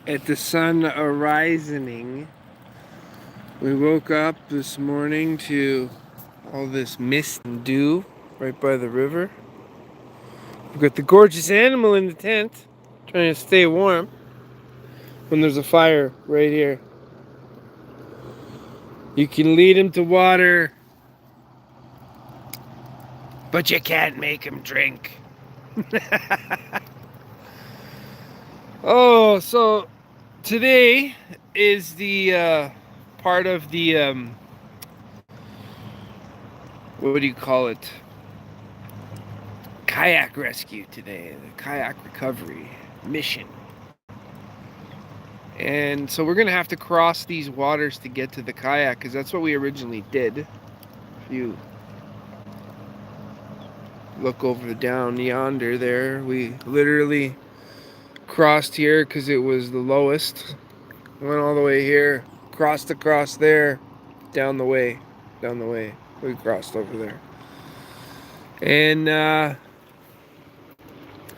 at the sun arising. We woke up this morning to all this mist and dew right by the river. We've got the gorgeous animal in the tent trying to stay warm when there's a fire right here. You can lead him to water, but you can't make him drink. Oh, so today is the part of the what do you call it? Kayak rescue today, the kayak recovery mission. And so we're gonna have to cross these waters to get to the kayak because that's what we originally did. If you look over down yonder there, we literally crossed here because it was the lowest. Went all the way here, crossed across there, down the way. We crossed over there. And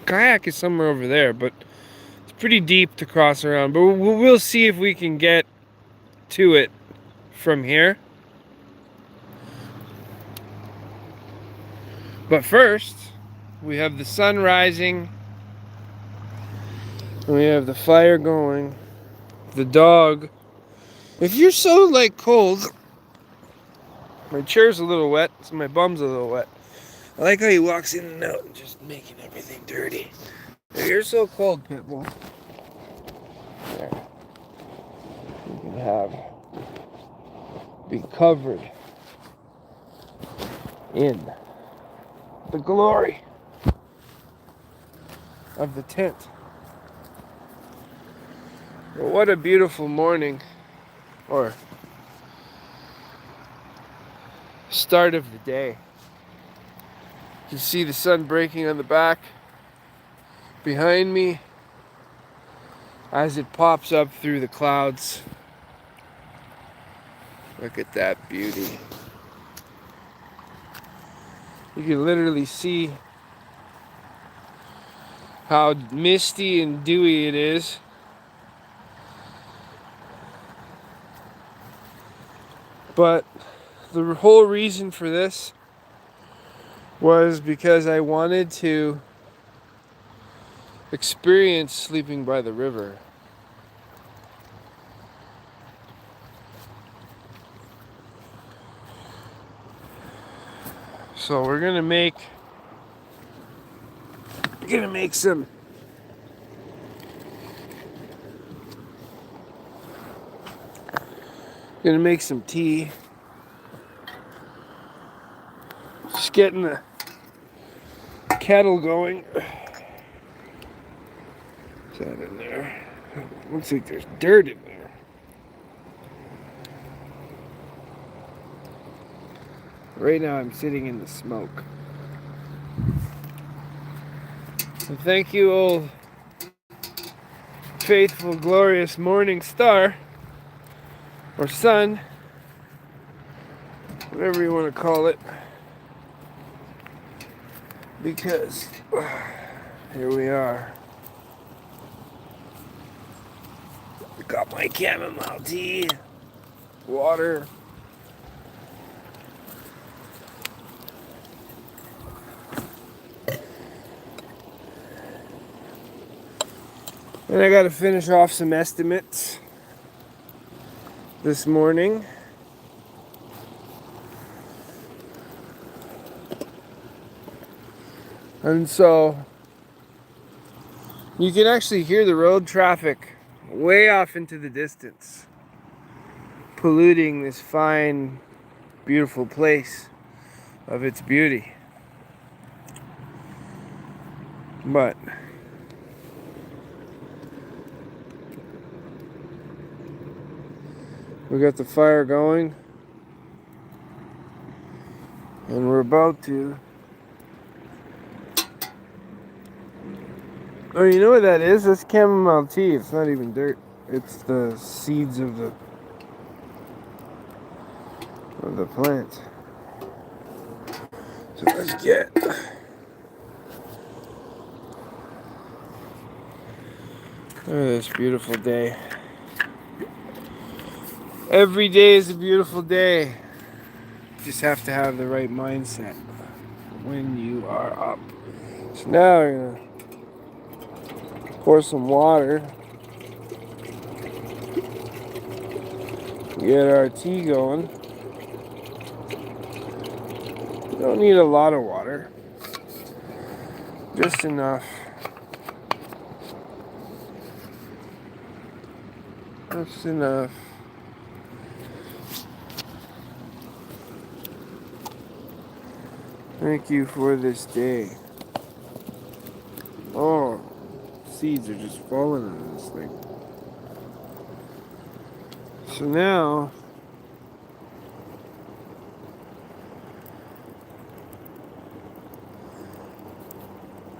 kayak is somewhere over there, but it's pretty deep to cross around. But we'll see if we can get to it from here. But first, we have the sun rising. And we have the fire going. The dog. If you're so like cold, my chair's a little wet, so my bum's a little wet. I like how he walks in and out and just making everything dirty. If you're so cold, Pitbull, there, you can be covered in the glory of the tent. Well, what a beautiful morning, or start of the day. You see the sun breaking on the back behind me as it pops up through the clouds. Look at that beauty. You can literally see how misty and dewy it is. But the whole reason for this was because I wanted to experience sleeping by the river. So we're gonna make some tea. Just getting the kettle going. What's that in there? Looks like there's dirt in there. Right now I'm sitting in the smoke. So thank you, old faithful, glorious morning star, or sun, whatever you want to call it, because here we are. Got my chamomile tea, water. And I got to finish off some estimates this morning. And so you can actually hear the road traffic way off into the distance, polluting this fine, beautiful place of its beauty. But we got the fire going, and we're about to. Oh, you know what that is? That's chamomile tea. It's not even dirt. It's the seeds of the plant. So let's Look at this beautiful day. Every day is a beautiful day. You just have to have the right mindset when you are up. So now we're gonna pour some water. Get our tea going. You don't need a lot of water. Just enough. Just enough. Thank you for this day. Oh, seeds are just falling on this thing. So now,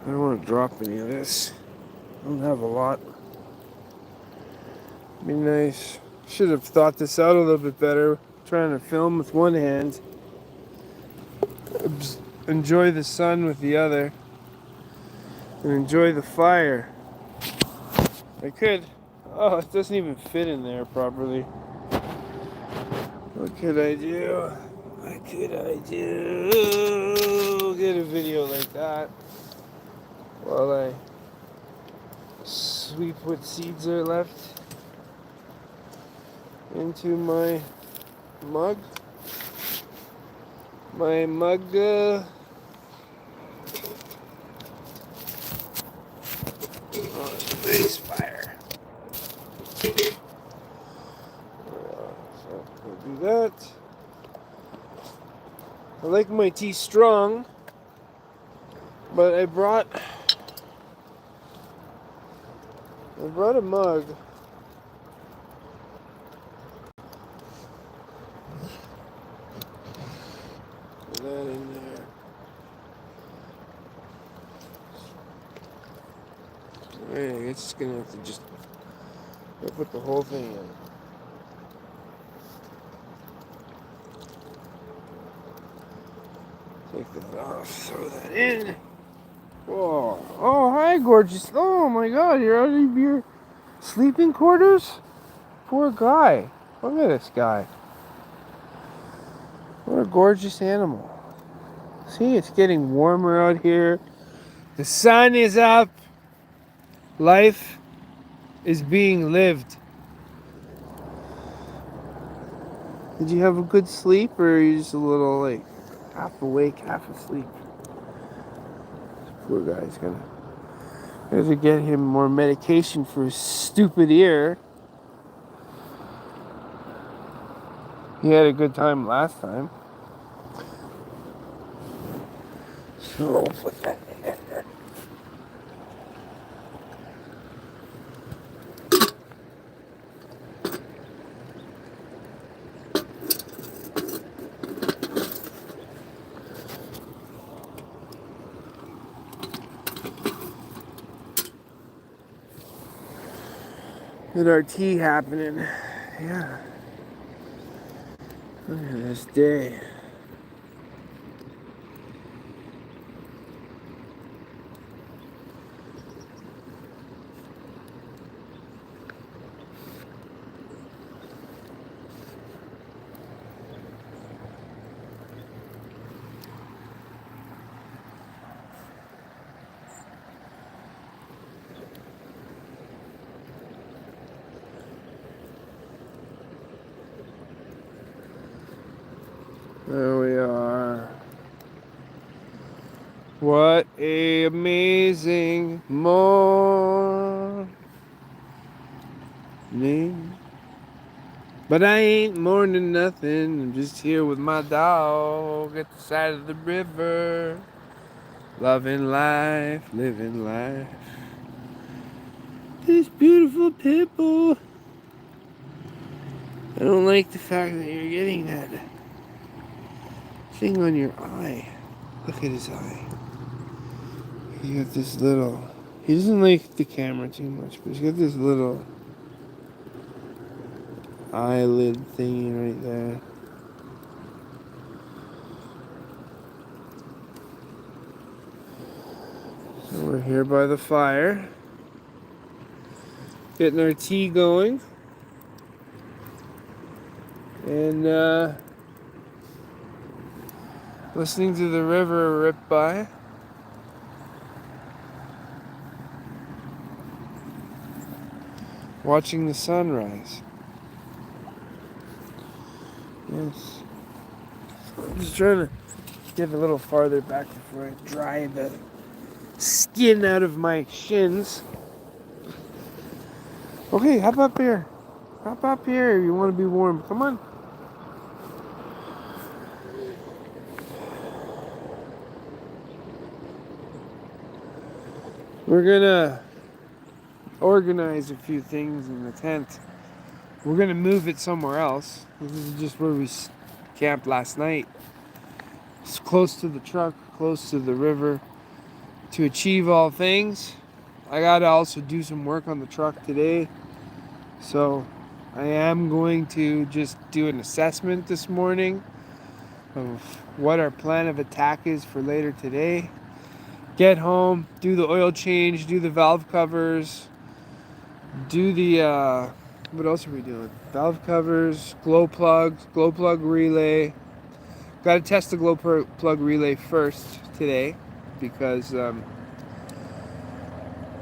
I don't want to drop any of this. I don't have a lot. Be nice. Should have thought this out a little bit better. Trying to film with one hand. Enjoy the sun with the other. And enjoy the fire. I could. Oh, it doesn't even fit in there properly. What could I do? What could I do? Get a video like that while I sweep what seeds are left into my mug. My mug. Oh, nice fire. So we'll do that. I like my tea strong, but I brought a mug. Put that in there. Alright, I guess it's gonna have to just put the whole thing in. Take that off, throw that in. Whoa. Oh, hi, gorgeous. Oh my god, you're out of your sleeping quarters? Poor guy. Look at this guy. What a gorgeous animal. See, it's getting warmer out here. The sun is up. Life is being lived. Did you have a good sleep, or are you just a little, like, half awake, half asleep? This poor guy's gonna have to get him more medication for his stupid ear. He had a good time last time. So, put that in there. Get our tea happening. Yeah. Look at this day. There we are. What a amazing morning. But I ain't mourning nothing. I'm just here with my dog at the side of the river. Loving life, living life. This beautiful pimple. I don't like the fact that you're getting that thing on your eye. Look at his eye. He got this little... He doesn't like the camera too much, but he's got this little eyelid thingy right there. So we're here by the fire. Getting our tea going. And listening to the river rip by. Watching the sunrise. Yes. I'm just trying to get a little farther back before I dry the skin out of my shins. Okay, hop up here. Hop up here. You want to be warm. Come on. We're gonna organize a few things in the tent. We're gonna move it somewhere else. This is just where we camped last night. It's close to the truck, close to the river. To achieve all things, I gotta also do some work on the truck today. So I am going to just do an assessment this morning of what our plan of attack is for later today. Get home, do the oil change, do the valve covers, do the what else are we doing? Valve covers, glow plug relay. Got to test the glow plug relay first today because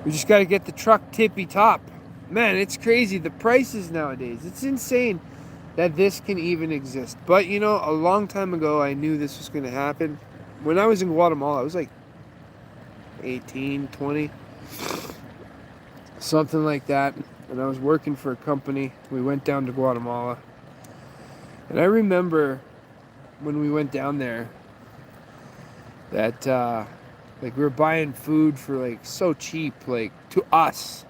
we just got to get the truck tippy top. Man, it's crazy. The prices nowadays. It's insane that this can even exist. But, you know, a long time ago, I knew this was going to happen. When I was in Guatemala, I was like 18, 20, something like that. And I was working for a company. We went down to Guatemala. And I remember when we went down there that, like, we were buying food for, like, so cheap, like, to us.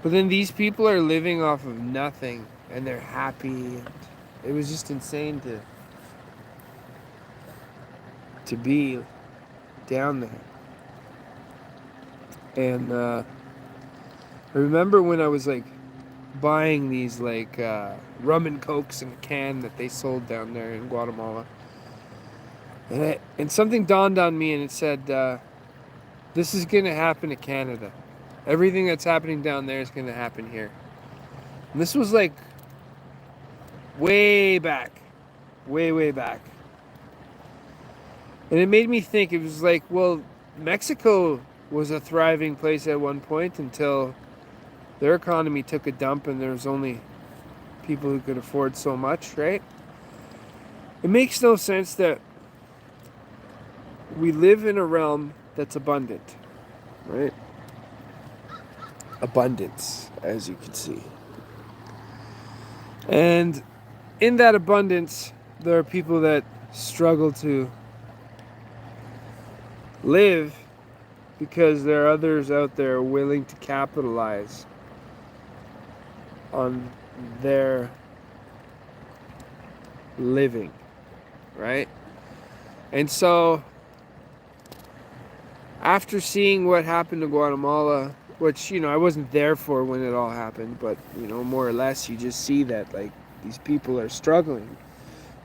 But then these people are living off of nothing, and they're happy. And it was just insane to be down there. And I remember when I was like buying these like rum and cokes in a can that they sold down there in Guatemala, and something dawned on me, and it said, "This is gonna happen to Canada. Everything that's happening down there is gonna happen here." And this was like way back, way back. And it made me think, it was like, well, Mexico was a thriving place at one point until their economy took a dump and there was only people who could afford so much, right? It makes no sense that we live in a realm that's abundant, right? Abundance, as you can see. And in that abundance, there are people that struggle to live because there are others out there willing to capitalize on their living, right? And so after seeing what happened to Guatemala, which, you know, I wasn't there for when it all happened, but, you know, more or less you just see that, like, these people are struggling.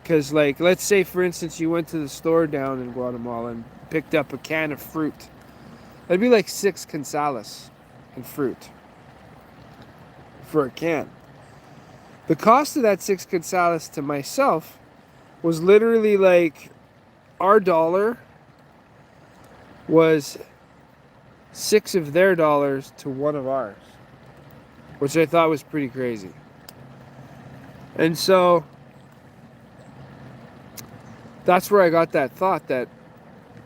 Because, like, let's say, for instance, you went to the store down in Guatemala and picked up a can of fruit. That'd be like 6 quetzales in fruit for a can. The cost of that 6 quetzales to myself was literally like our dollar was 6 of their dollars to 1 of ours, which I thought was pretty crazy. And so that's where I got that thought that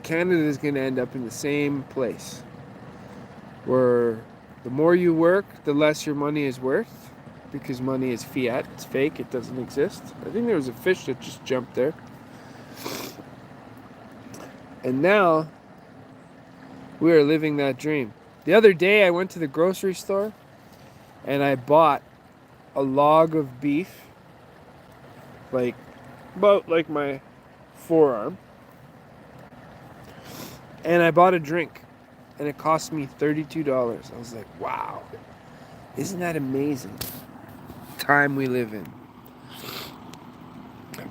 Canada is going to end up in the same place where the more you work, the less your money is worth, because money is fiat. It's fake. It doesn't exist. I think there was a fish that just jumped there. And now we are living that dream. The other day I went to the grocery store and I bought a log of beef, like about like my forearm. And I bought a drink, and it cost me $32. I was like, wow, isn't that amazing? Time we live in.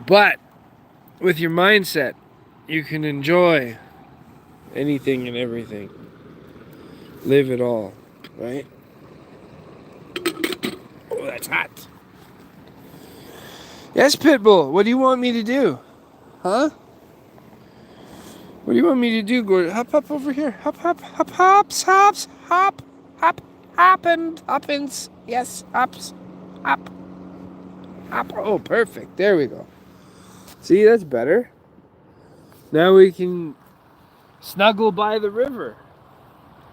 But with your mindset, you can enjoy anything and everything. Live it all, right? it's hot. Yes, Pitbull, what do you want me to do? Huh? What do you want me to do, Gordon? Hop up over here. Hop, hop, hop, hops, hops, hop, hop, hoppins. Yes, hops, hop, hop. Oh, perfect. There we go. See, that's better. Now we can snuggle by the river.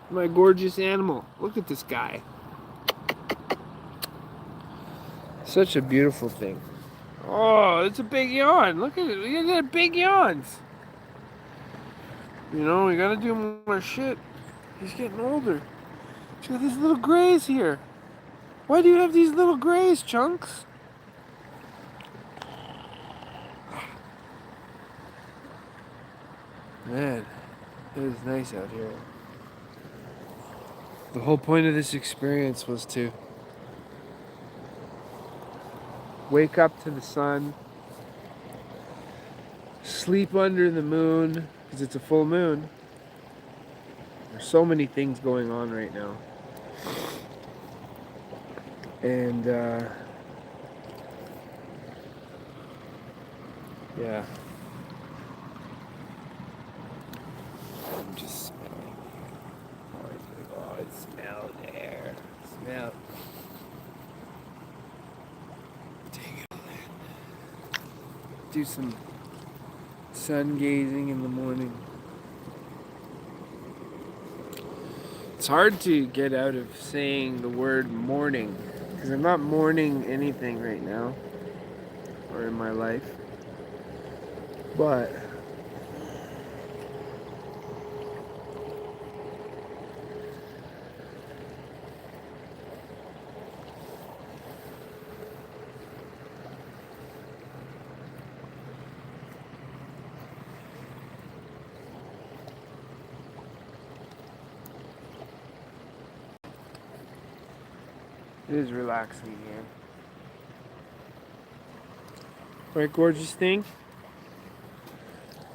My gorgeous animal. Look at this guy. Such a beautiful thing. Oh, it's a big yawn. Look at it. Look at that big yawns. You know, we gotta do more shit. He's getting older. He's got these little grays here. Why do you have these little grays, Chunks? Man, it is nice out here. The whole point of this experience was to wake up to the sun, sleep under the moon, because it's a full moon. There's so many things going on right now. And, yeah. I'm just smelling. Oh, it smells there. Smell. Take it in. Do some sun gazing in the morning. It's hard to get out of saying the word morning, because I'm not mourning anything right now, or in my life, but it is relaxing here. Right, gorgeous thing?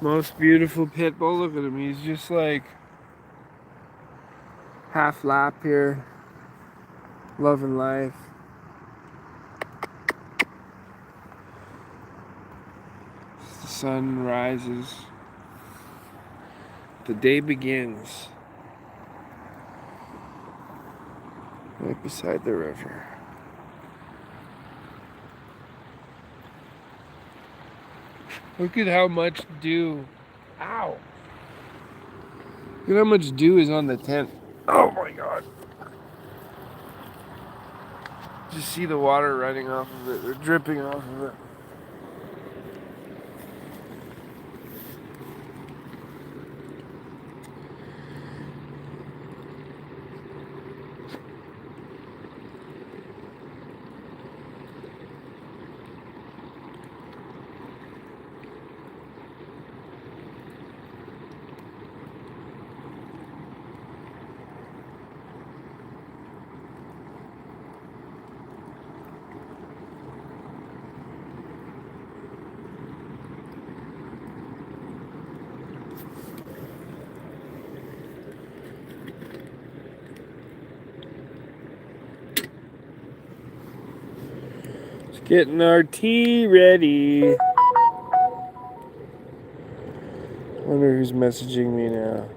Most beautiful pit bull. Look at him. He's just like half lap here. Loving life. As the sun rises, the day begins. Right beside the river. Look at how much dew. Ow! Look at how much dew is on the tent. Oh my god. Just see the water running off of it, or dripping off of it. Getting our tea ready. Wonder who's messaging me now.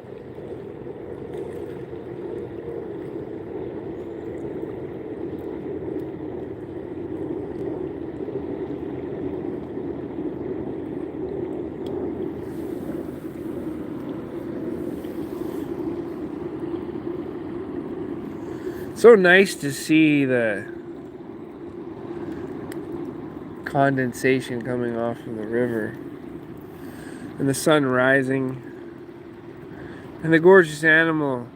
So nice to see the condensation coming off of the river and the sun rising, and the gorgeous animal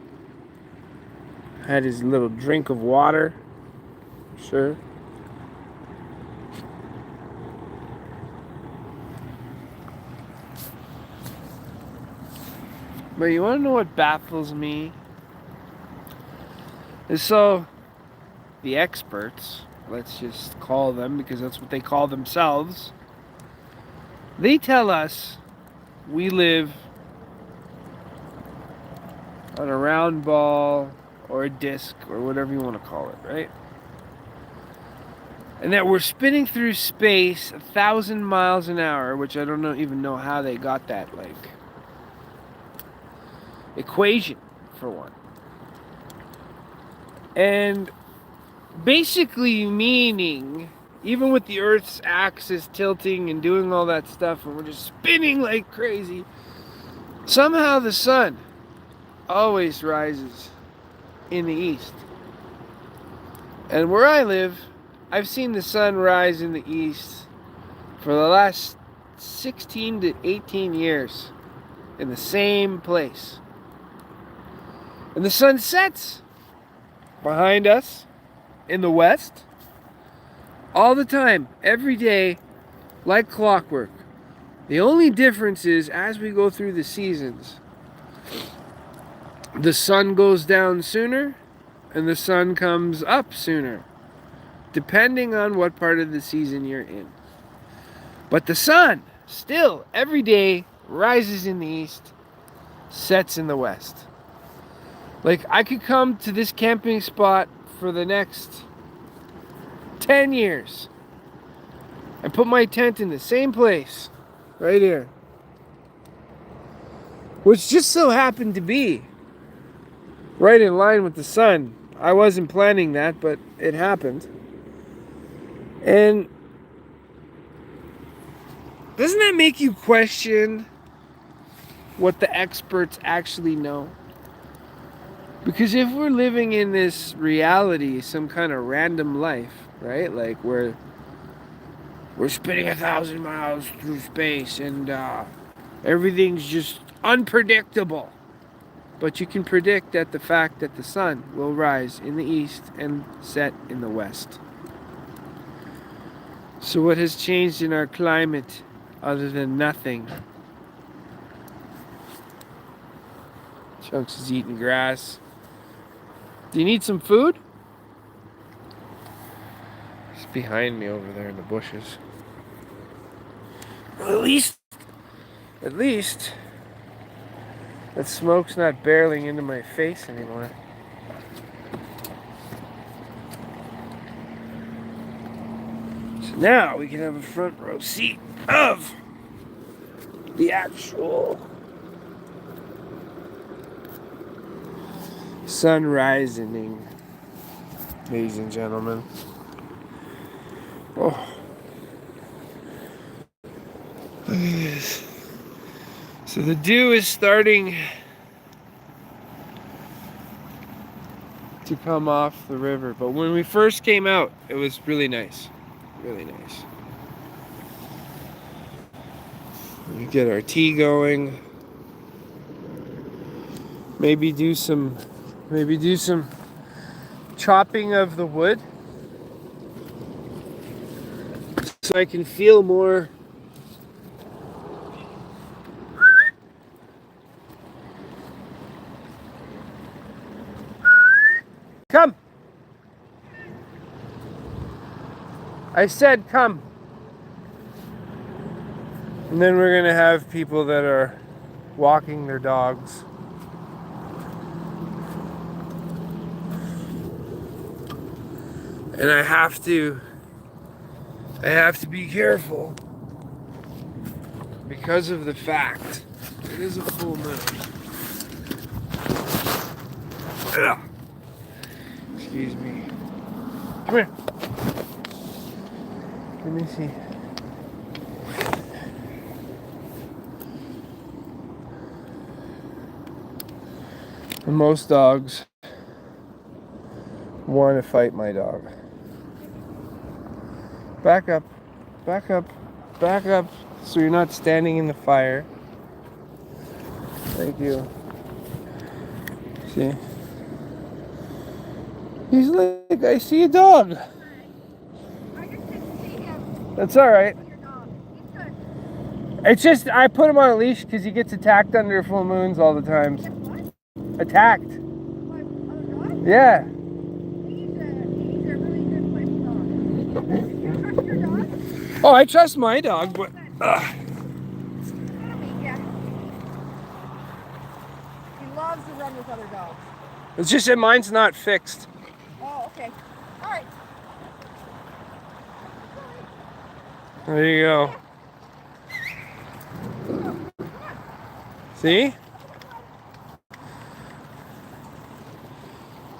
had his little drink of water. Sure. But you want to know what baffles me? Is so the experts, let's just call them because that's what they call themselves, they tell us we live on a round ball or a disc or whatever you want to call it, right? And that we're spinning through space 1,000 miles an hour, which I don't even know how they got that, like, equation, for one. And basically meaning, even with the Earth's axis tilting and doing all that stuff, and we're just spinning like crazy, somehow the sun always rises in the east. And where I live, I've seen the sun rise in the east for the last 16 to 18 years in the same place. And the sun sets behind us in the west all the time, every day, like clockwork. The only difference is, as we go through the seasons, the sun goes down sooner and the sun comes up sooner, depending on what part of the season you're in. But the sun still every day rises in the east, sets in the west. Like, I could come to this camping spot for the next 10 years and put my tent in the same place right here, which just so happened to be right in line with the sun. I wasn't planning that, but it happened. And doesn't that make you question what the experts actually know? Because if we're living in this reality, some kind of random life, right? Like we're spinning 1,000 miles through space and everything's just unpredictable. But you can predict that the fact that the sun will rise in the east and set in the west. So what has changed in our climate other than nothing? Chunks is eating grass. Do you need some food? It's behind me over there in the bushes. Well, at least, that smoke's not barreling into my face anymore. So now we can have a front row seat of the actual sun rising, ladies and gentlemen. Oh, look at this. So the dew is starting to come off the river, but when we first came out, it was really nice. Really nice. We get our tea going. Maybe do some chopping of the wood so I can feel more come. I said come. And then we're gonna have people that are walking their dogs. And I have to be careful because of the fact it is a full moon. Ugh. Excuse me. Come here. Let me see. And most dogs want to fight my dog. Back up, back up, back up, so you're not standing in the fire. Thank you. See? He's like, I see a dog. I just didn't see him. That's alright. Your dog. He's good. It's just, I put him on a leash because he gets attacked under full moons all the time. What? Attacked. What? Other dog? Yeah. He's a really good place dog. You trust your dog? Oh, I trust my dog, but... Yeah. He loves to run with other dogs. It's just that mine's not fixed. Oh, okay. All right. There you go. See?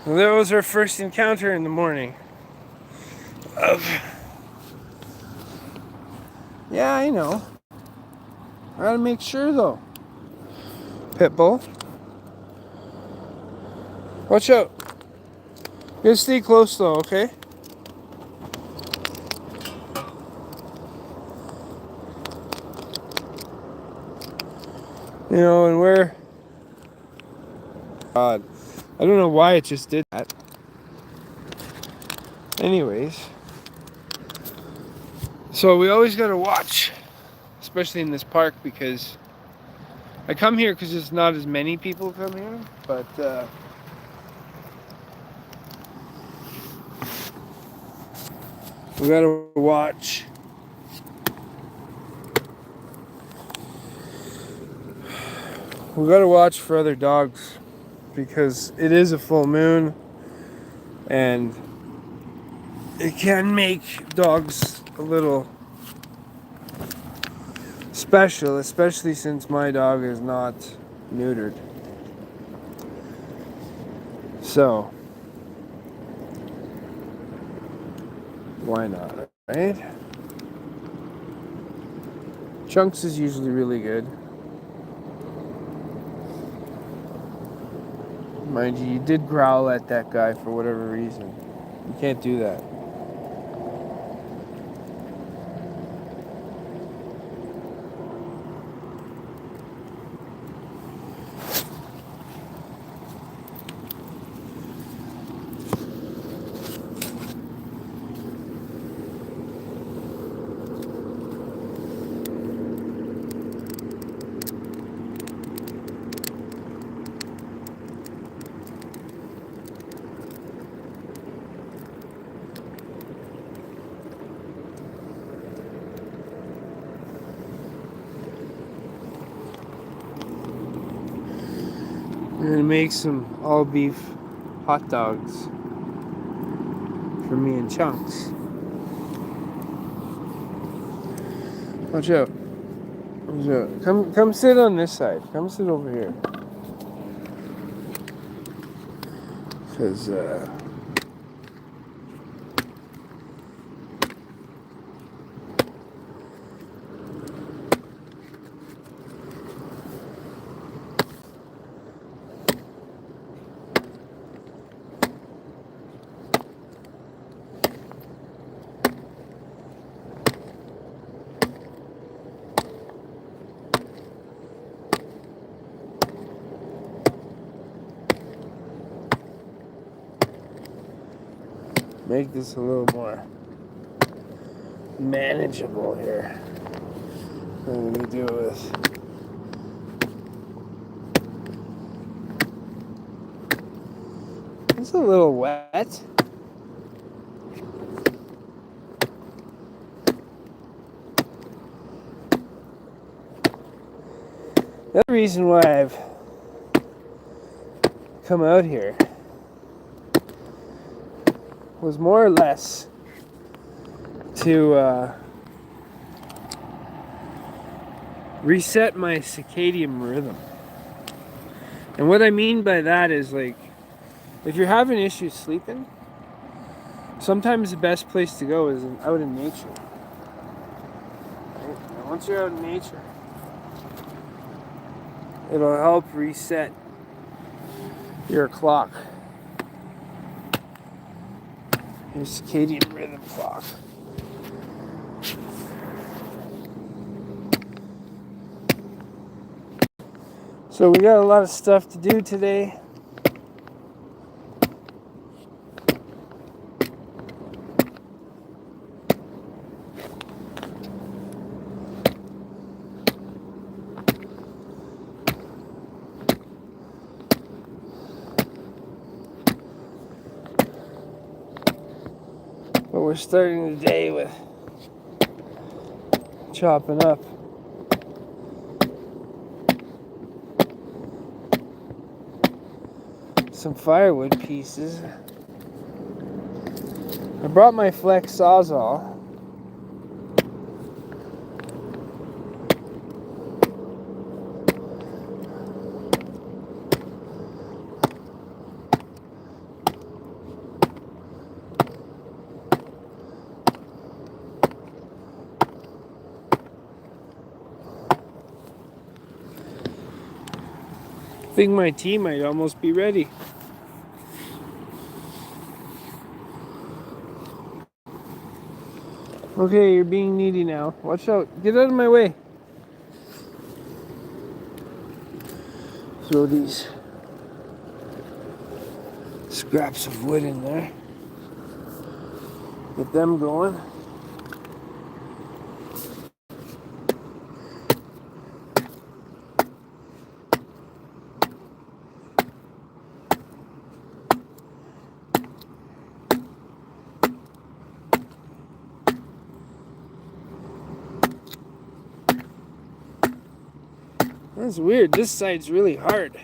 So that was our first encounter in the morning. Yeah, I know. I gotta make sure though. Pitbull. Watch out. You gotta stay close though, okay? You know, and we're... God. I don't know why it just did that. Anyways. So we always gotta watch. Especially in this park because... I come here because there's not as many people come here. But, we gotta watch. We gotta watch for other dogs because it is a full moon and it can make dogs a little special, especially since my dog is not neutered. So, why not, right? Chunks is usually really good. Mind you, you did growl at that guy for whatever reason. You can't do that. I'm gonna make some all beef hot dogs for me and Chunks. Watch out. Watch out. Come sit on this side. Come sit over here. Cause make this a little more manageable here. What do we do with? It's a little wet. The other reason why I've come out here was more or less to reset my circadian rhythm. And what I mean by that is, like, if you're having issues sleeping, sometimes the best place to go is out in nature. Right? And once you're out in nature, it'll help reset your clock, your circadian rhythm clock. So we got a lot of stuff to do today. But we're starting the day with chopping up some firewood pieces. I brought my Flex Sawzall think my tea might almost be ready. Okay, you're being needy now. Watch out. Get out of my way. Throw these scraps of wood in there. Get them going. That's weird. This side's really hard.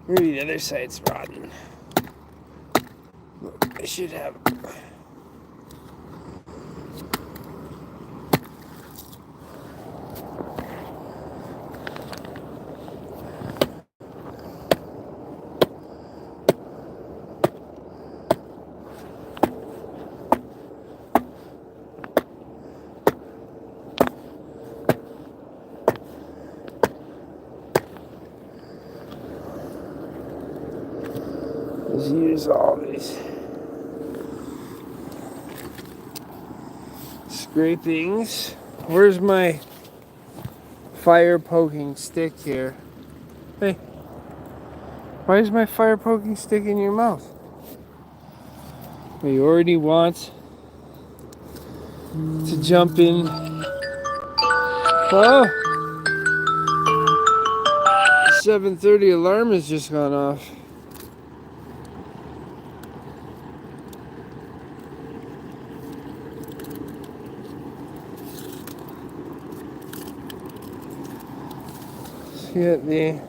Maybe the other side's rotten. Look, I should have. Let's use all these scrapings. Where's my fire poking stick here? Hey, why is my fire poking stick in your mouth? You already want to jump in. Oh! 7:30 alarm has just gone off. Let's get the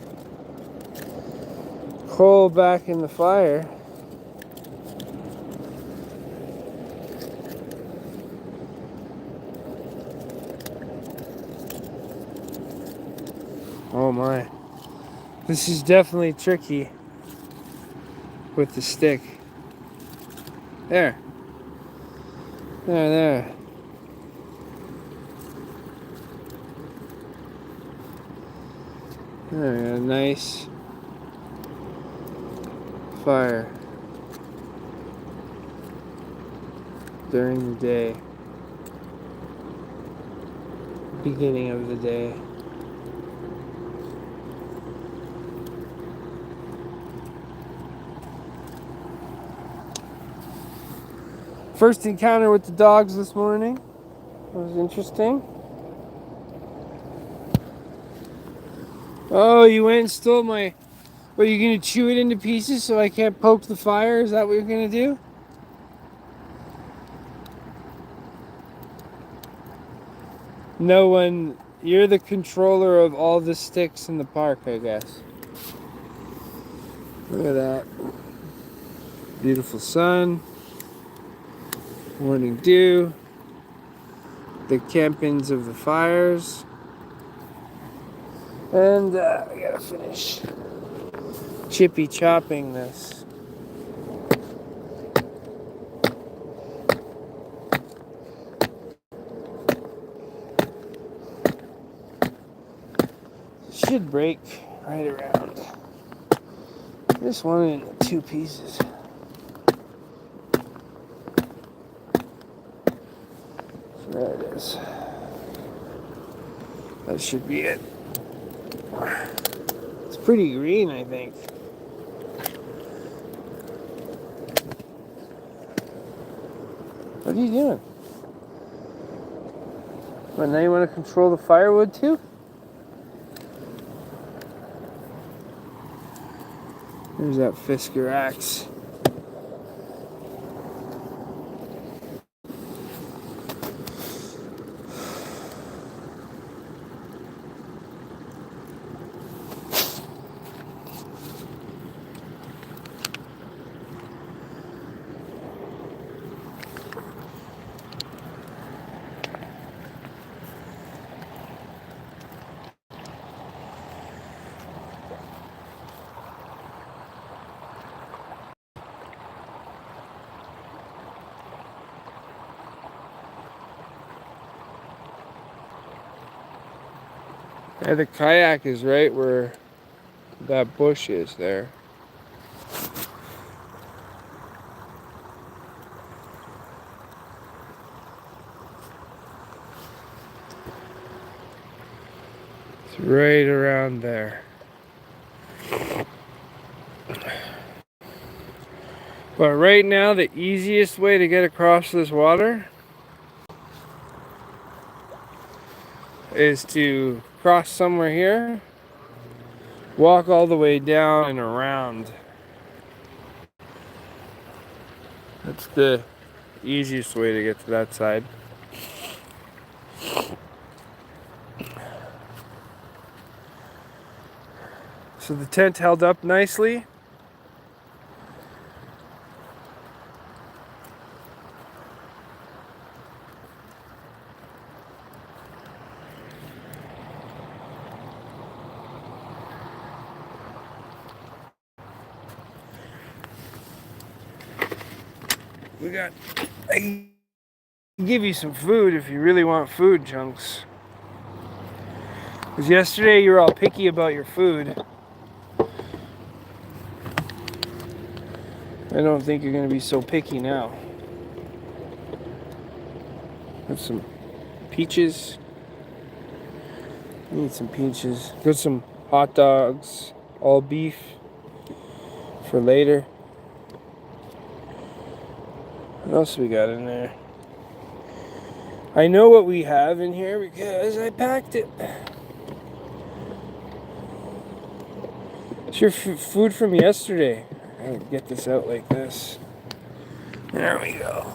coal back in the fire. Oh my. This is definitely tricky with the stick. There. There. There we go. Nice fire during the day. Beginning of the day. First encounter with the dogs this morning. It was interesting. Oh, you went and stole my... What, are you going to chew it into pieces so I can't poke the fire? Is that what you're going to do? No one... You're the controller of all the sticks in the park, I guess. Look at that. Beautiful sun. Morning dew. The campings of the fires. And I gotta finish chippy chopping this. Should break right around. This one in 2 pieces. So there it is. That should be it. It's pretty green, I think. What are you doing? Well, now you want to control the firewood too? There's that Fisker axe. Yeah, the kayak is right where that bush is there. It's right around there. But right now, the easiest way to get across this water is to cross somewhere here, walk all the way down and around. That's the easiest way to get to that side. So the tent held up nicely. I can give you some food if you really want food, Chunks. Because yesterday you were all picky about your food. I don't think you're going to be so picky now. Have some peaches. Need some peaches. Got some hot dogs, all beef for later. What else we got in there? I know what we have in here because I packed it. It's your food from yesterday. I'll get this out like this. There we go.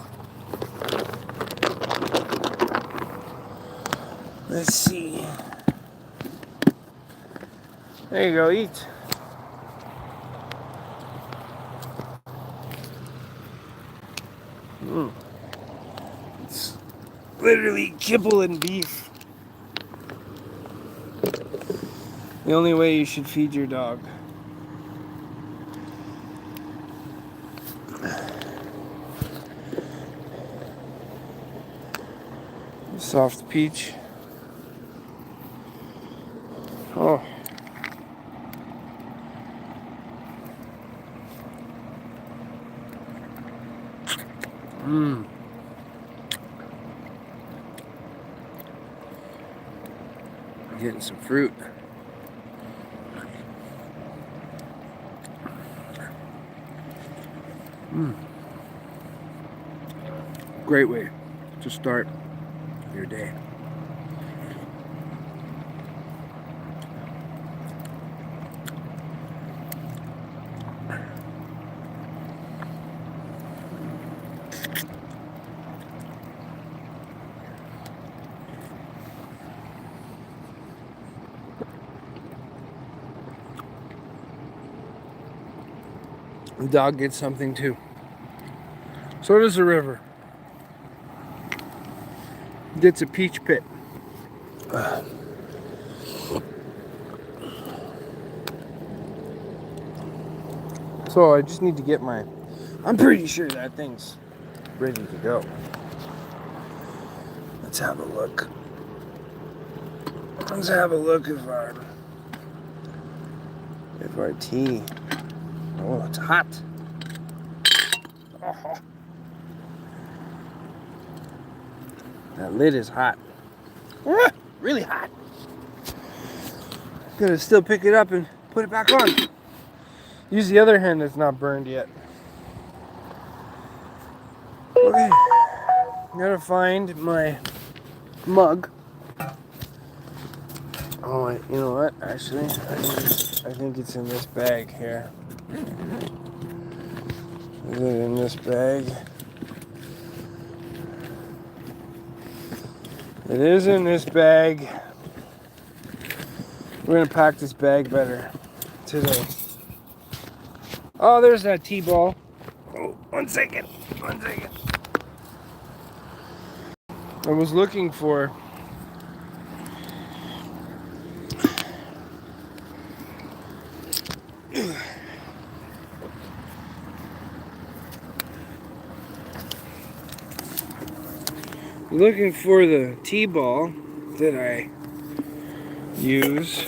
Let's see. There you go, eat. It's literally kibble and beef. The only way you should feed your dog. Soft peach. Oh. Getting some fruit. Great way to start your day. The dog gets something too. So does the river. Gets a peach pit. So I just need to get my... I'm pretty sure that thing's ready to go. Let's have a look. Let's have a look if our tea... Oh, it's hot. Oh. That lid is hot. Really hot. Gonna still pick it up and put it back on. Use the other hand that's not burned yet. Okay. Gotta find my mug. Oh, you know what? Actually, I think it's in this bag here. Is it in this bag? It is in this bag. We're gonna pack this bag better today. Oh, there's that T-ball. Oh, 1 second. 1 second. I was looking for the T-ball that I use.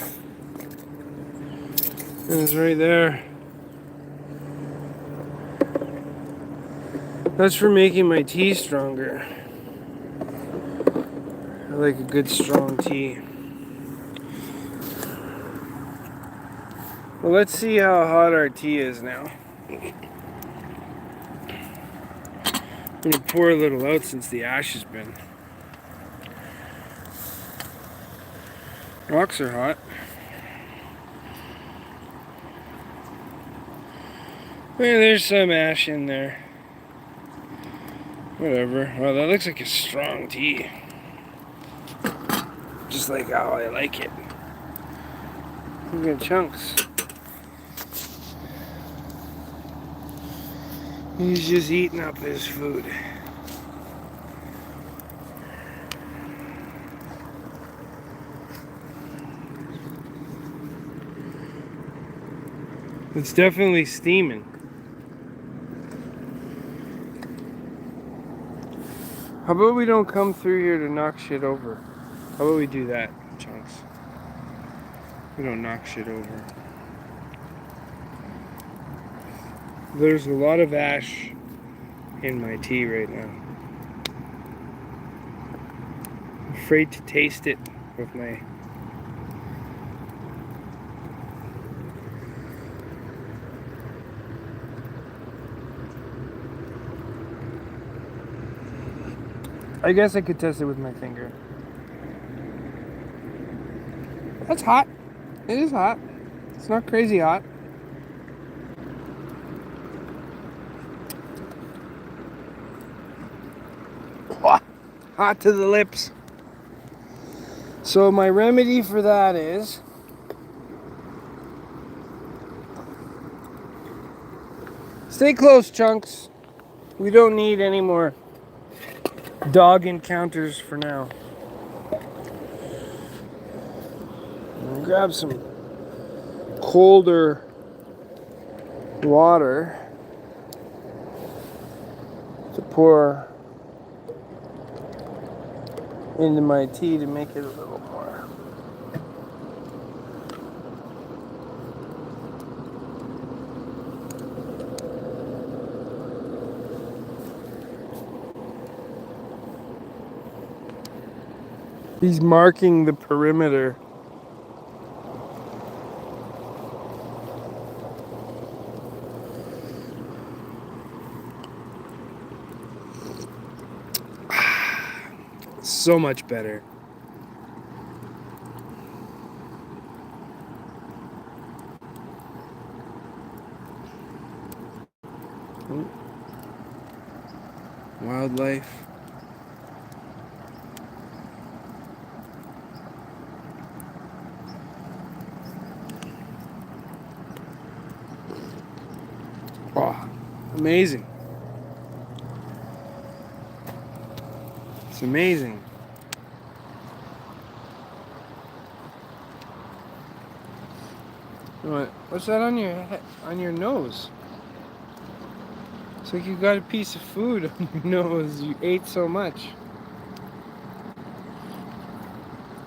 It's right there. That's for making my tea stronger. I like a good strong tea. Well, let's see how hot our tea is now. I'm gonna pour a little out since the ash has been. Rocks are hot. Yeah, there's some ash in there. Whatever. Well, that looks like a strong tea. Just like how I like it. Look at chunks. He's just eating up his food. It's definitely steaming. How about we don't come through here to knock shit over? How about we do that, chunks? We don't knock shit over. There's a lot of ash in my tea right now. I'm afraid to taste it with my... I guess I could test it with my finger. That's hot. It is hot. It's not crazy hot. Hot to the lips. So my remedy for that is stay close, chunks. We don't need any more dog encounters for now. I'll grab some colder water to pour into my tea to make it a little more. He's marking the perimeter. So much better. Wildlife. Oh, amazing. It's amazing. What's that on your head, on your nose? It's like you got a piece of food on your nose. You ate so much.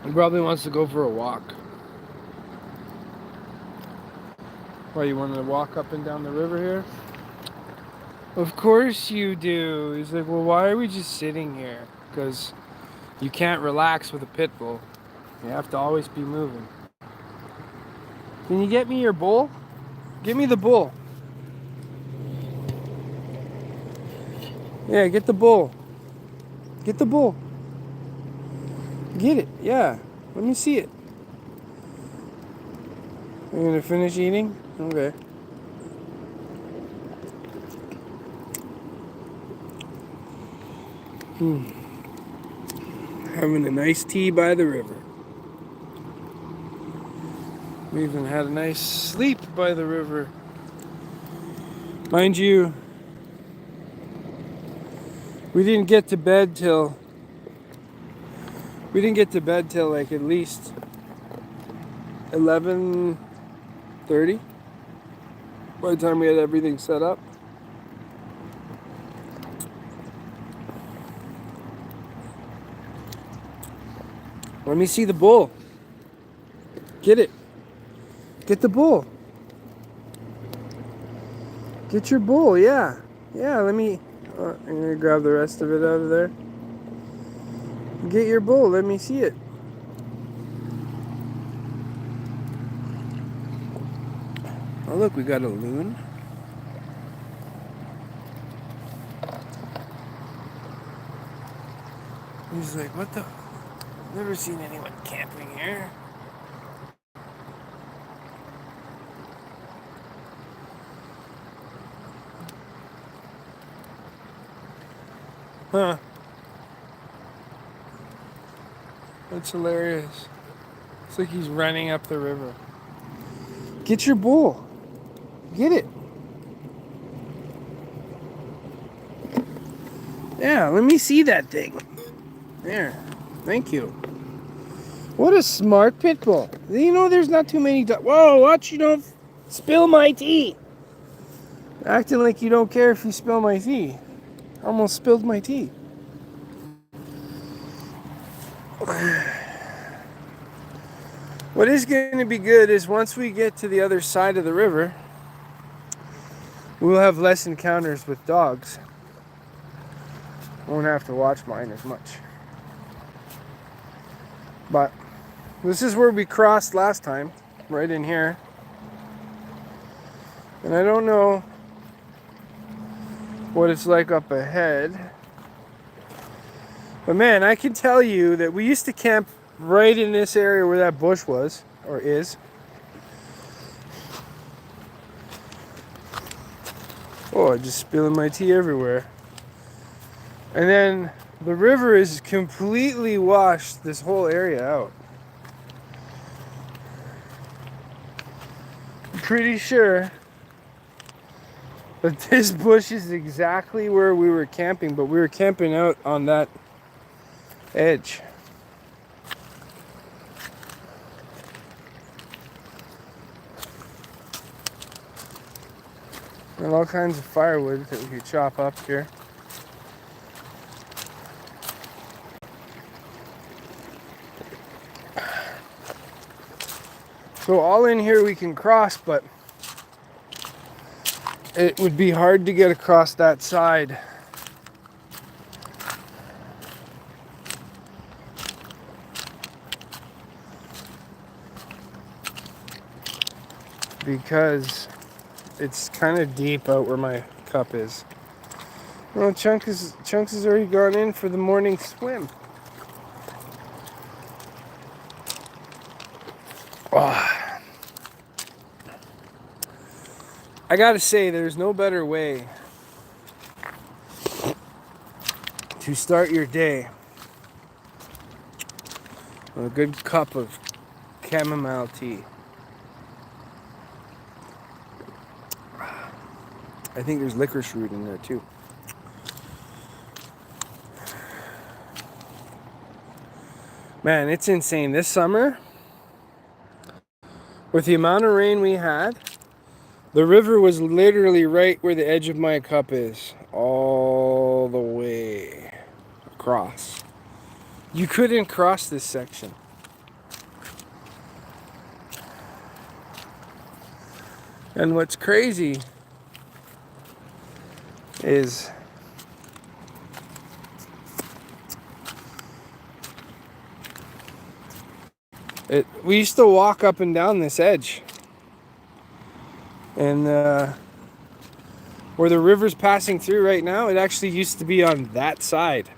He probably wants to go for a walk. Why, you want to walk up and down the river here? Of course you do. He's like, well, why are we just sitting here? Because you can't relax with a pit bull. You have to always be moving. Can you get me your bowl? Give me the bowl. Yeah, get the bowl. Get the bowl. Get it, yeah. Let me see it. You're gonna finish eating? Okay. Having a nice tea by the river. We even had a nice sleep by the river. Mind you, we didn't get to bed till like at least 11:30 by the time we had everything set up. Let me see the bull. Get it. Get the bull. Get your bowl, yeah. Yeah, let me... I'm going to grab the rest of it out of there. Get your bowl, let me see it. Oh, look, we got a loon. He's like, what the... Never seen anyone camping here. Huh. That's hilarious. It's like he's running up the river. Get your bull. Get it. Yeah, let me see that thing. There. Thank you. What a smart pit bull. You know, there's not too many dogs. Whoa, watch you don't spill my tea. Acting like you don't care if you spill my tea. Almost spilled my tea. What is going to be good is once we get to the other side of the river, we'll have less encounters with dogs. Won't have to watch mine as much. But this is where we crossed last time, right in here. And I don't know what it's like up ahead. But man, I can tell you that we used to camp right in this area where that bush was, or is. Oh, I'm just spilling my tea everywhere. And then the river is completely washed this whole area out. I'm pretty sure that this bush is exactly where we were camping, but we were camping out on that edge. And all kinds of firewood that we could chop up here. So all in here we can cross, but it would be hard to get across that side. Because it's kind of deep out where my cup is. Well, Chunks has already gone in for the morning swim. Oh. I gotta say, there's no better way to start your day with a good cup of chamomile tea. I think there's licorice root in there too. Man, it's insane. This summer, with the amount of rain we had, the river was literally right where the edge of my cup is, all the way across. You couldn't cross this section. And what's crazy is we used to walk up and down this edge, and where the river's passing through right now, it actually used to be on that side,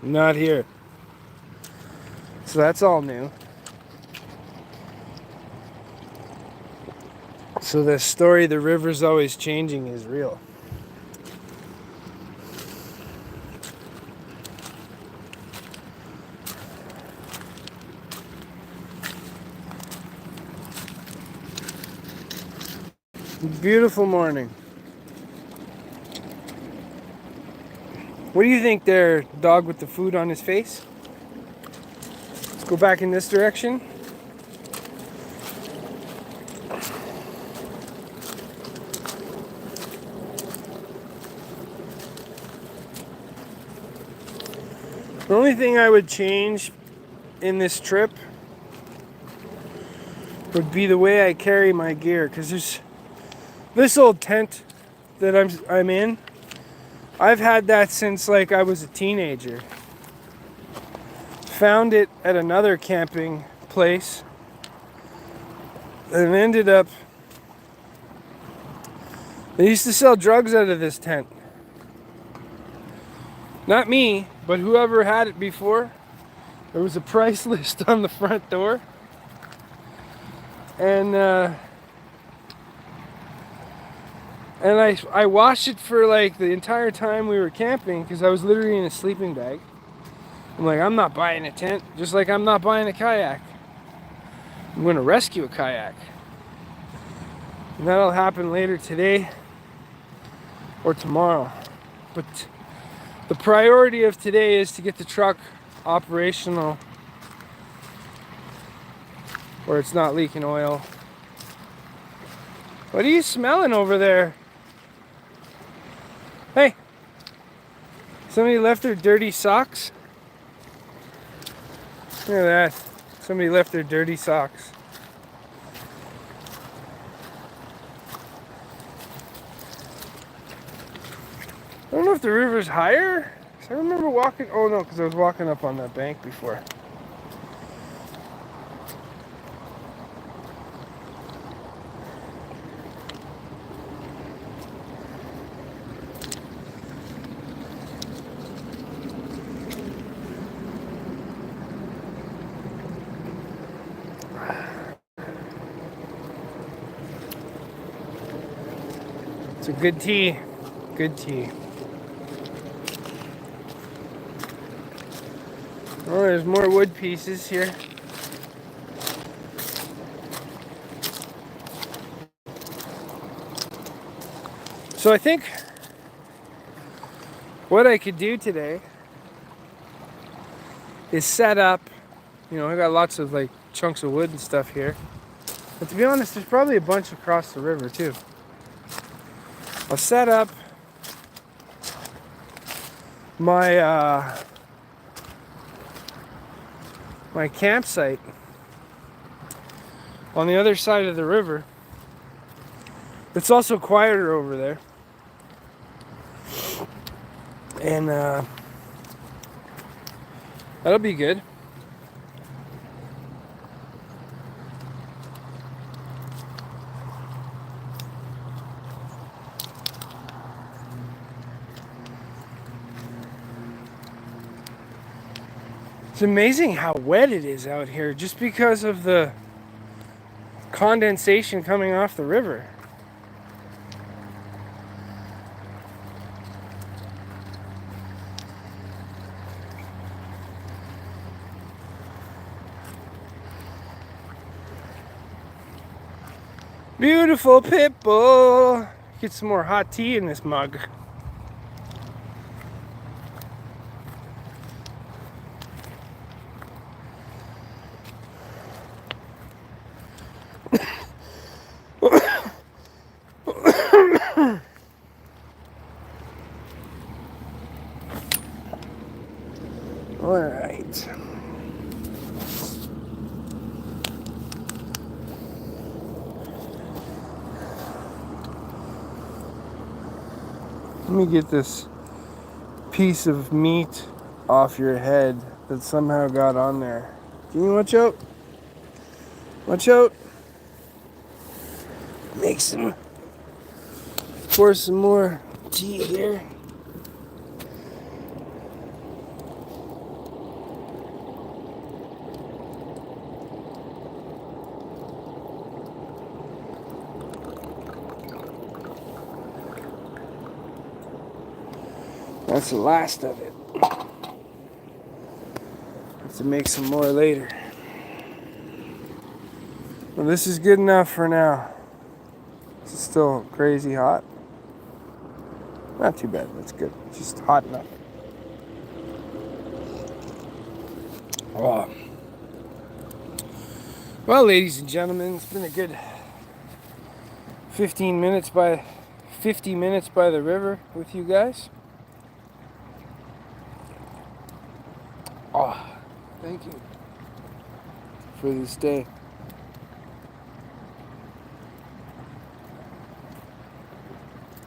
not here. So that's all new. So the story, the river's always changing, is real. Beautiful morning. What do you think there, dog with the food on his face? Let's go back in this direction. The only thing I would change in this trip would be the way I carry my gear, because there's this old tent that I'm in, I've had that since like I was a teenager. Found it at another camping place and ended up, they used to sell drugs out of this tent. Not me, but whoever had it before. There was a price list on the front door. And I washed it for like the entire time we were camping because I was literally in a sleeping bag. I'm like, I'm not buying a tent, just like I'm not buying a kayak. I'm going to rescue a kayak. And that'll happen later today or tomorrow. But the priority of today is to get the truck operational where it's not leaking oil. What are you smelling over there? Hey, somebody left their dirty socks? Look at that. Somebody left their dirty socks. I don't know if the river's higher. I remember walking. Oh no, because I was walking up on that bank before. It's a good tea. Good tea. Oh, there's more wood pieces here. So I think what I could do today is set up, you know, I got lots of like chunks of wood and stuff here. But to be honest, there's probably a bunch across the river too. I'll set up my my campsite on the other side of the river. It's also quieter over there. And that'll be good. It's amazing how wet it is out here just because of the condensation coming off the river. Beautiful pit bull. Get some more hot tea in this mug. All right. Let me get this piece of meat off your head that somehow got on there. Can you watch out? Watch out. Make some, pour some more tea here. That's the last of it. Have to make some more later. Well, this is good enough for now. It's still crazy hot. Not too bad, that's good. Just hot enough. Oh. Well, ladies and gentlemen, it's been a good 50 minutes by the river with you guys. Oh, thank you for this day.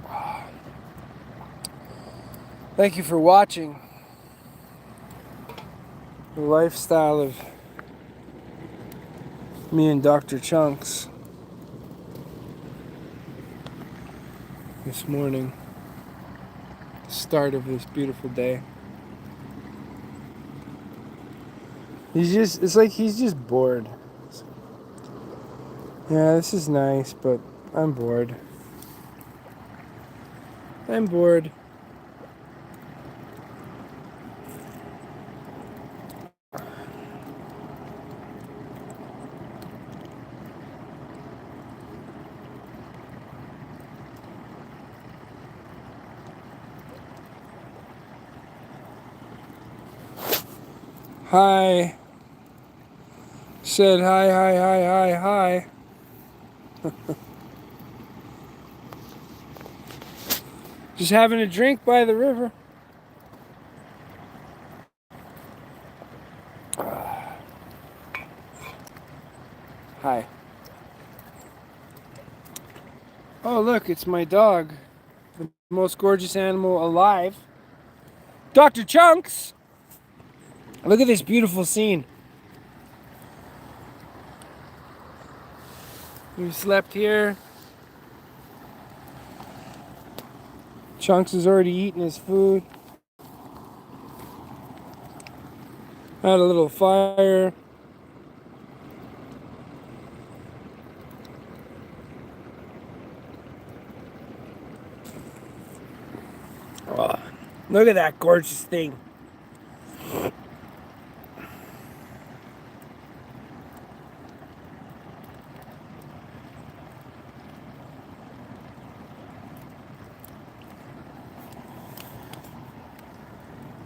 Oh. Thank you for watching the lifestyle of me and Dr. Chunks this morning. The start of this beautiful day. It's like he's just bored. Yeah, this is nice, but I'm bored. I'm bored. Hi. Said hi, hi, hi, hi, hi. Just having a drink by the river. Hi. Oh, look, it's my dog. The most gorgeous animal alive. Dr. Chunks! Look at this beautiful scene. We slept here. Chunks has already eaten his food. Had a little fire. Oh, look at that gorgeous thing.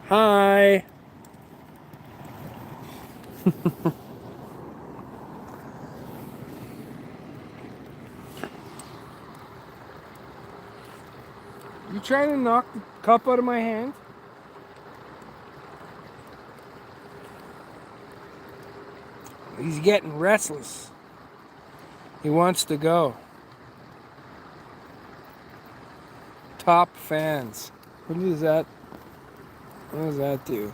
Hi. You trying to knock the cup out of my hand? He's getting restless. He wants to go. Top fans. What does that do?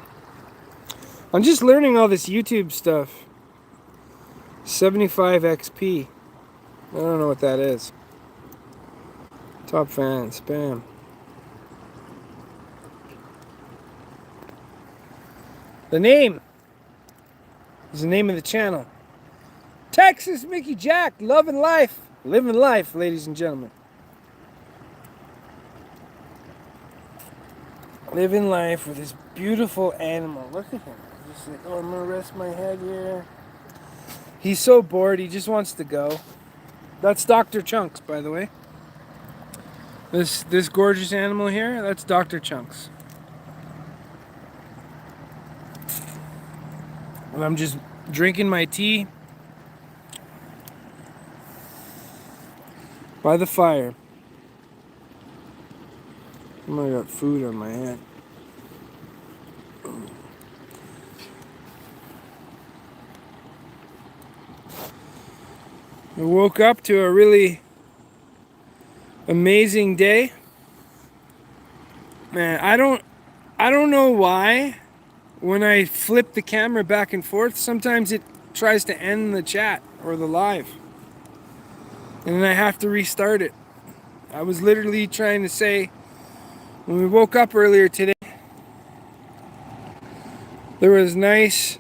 I'm just learning all this YouTube stuff. 75 XP. I don't know what that is. Top fans. Bam. The name is the name of the channel. Texas Mickey Jack. Loving life. Living life, ladies and gentlemen. Living life with this beautiful animal. Look at him. Just like, oh, I'm gonna rest my head here. He's so bored, he just wants to go. That's Dr. Chunks, by the way. This gorgeous animal here, that's Dr. Chunks. And I'm just drinking my tea by the fire. I got food on my hand. I woke up to a really amazing day. Man, I don't know why when I flip the camera back and forth, sometimes it tries to end the chat or the live. And then I have to restart it. I was literally trying to say, when we woke up earlier today, there was nice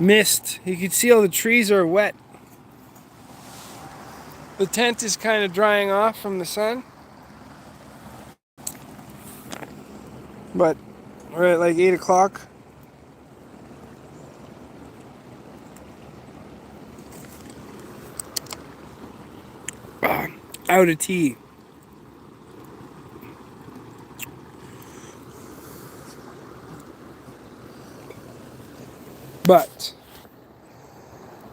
mist. You could see all the trees are wet. The tent is kind of drying off from the sun. But we're at like 8 o'clock. Out of tea. But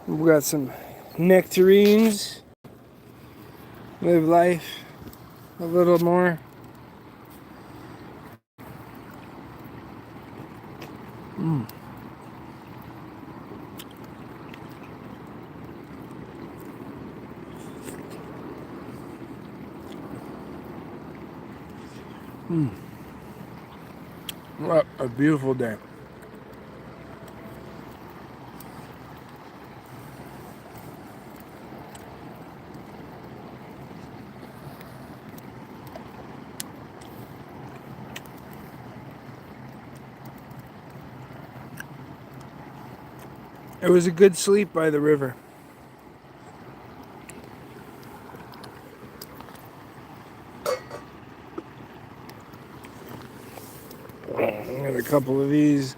we got some nectarines. Live life a little more. What a beautiful day. It was a good sleep by the river. Got a couple of these.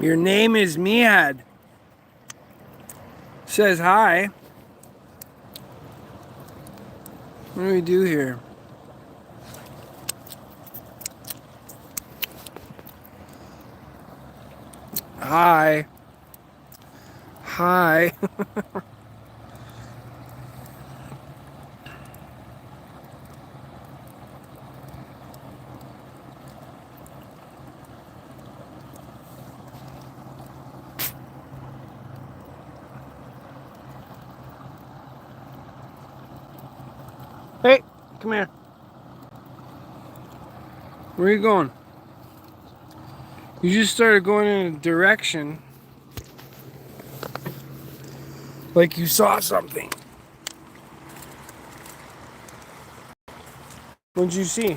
Your name is Miad. Says hi. What do we do here? Hi. Hi. Hey, come here. Where are you going? You just started going in a direction like you saw something. What'd you see?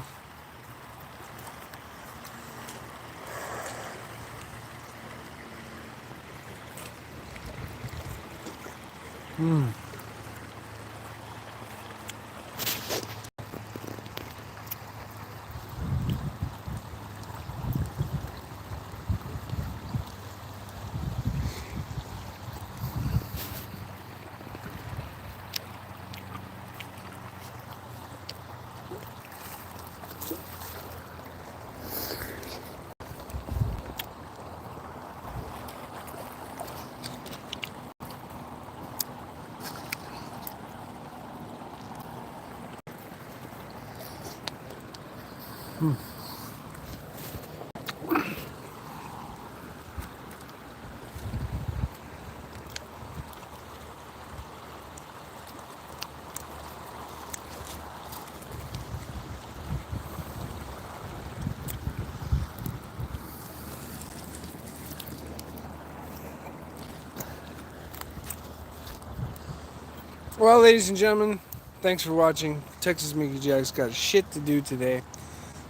Well, ladies and gentlemen, thanks for watching. Texas Mickey Jack's got shit to do today.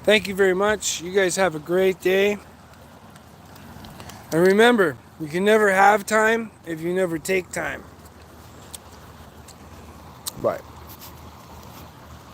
Thank you very much. You guys have a great day. And remember, you can never have time if you never take time. Bye.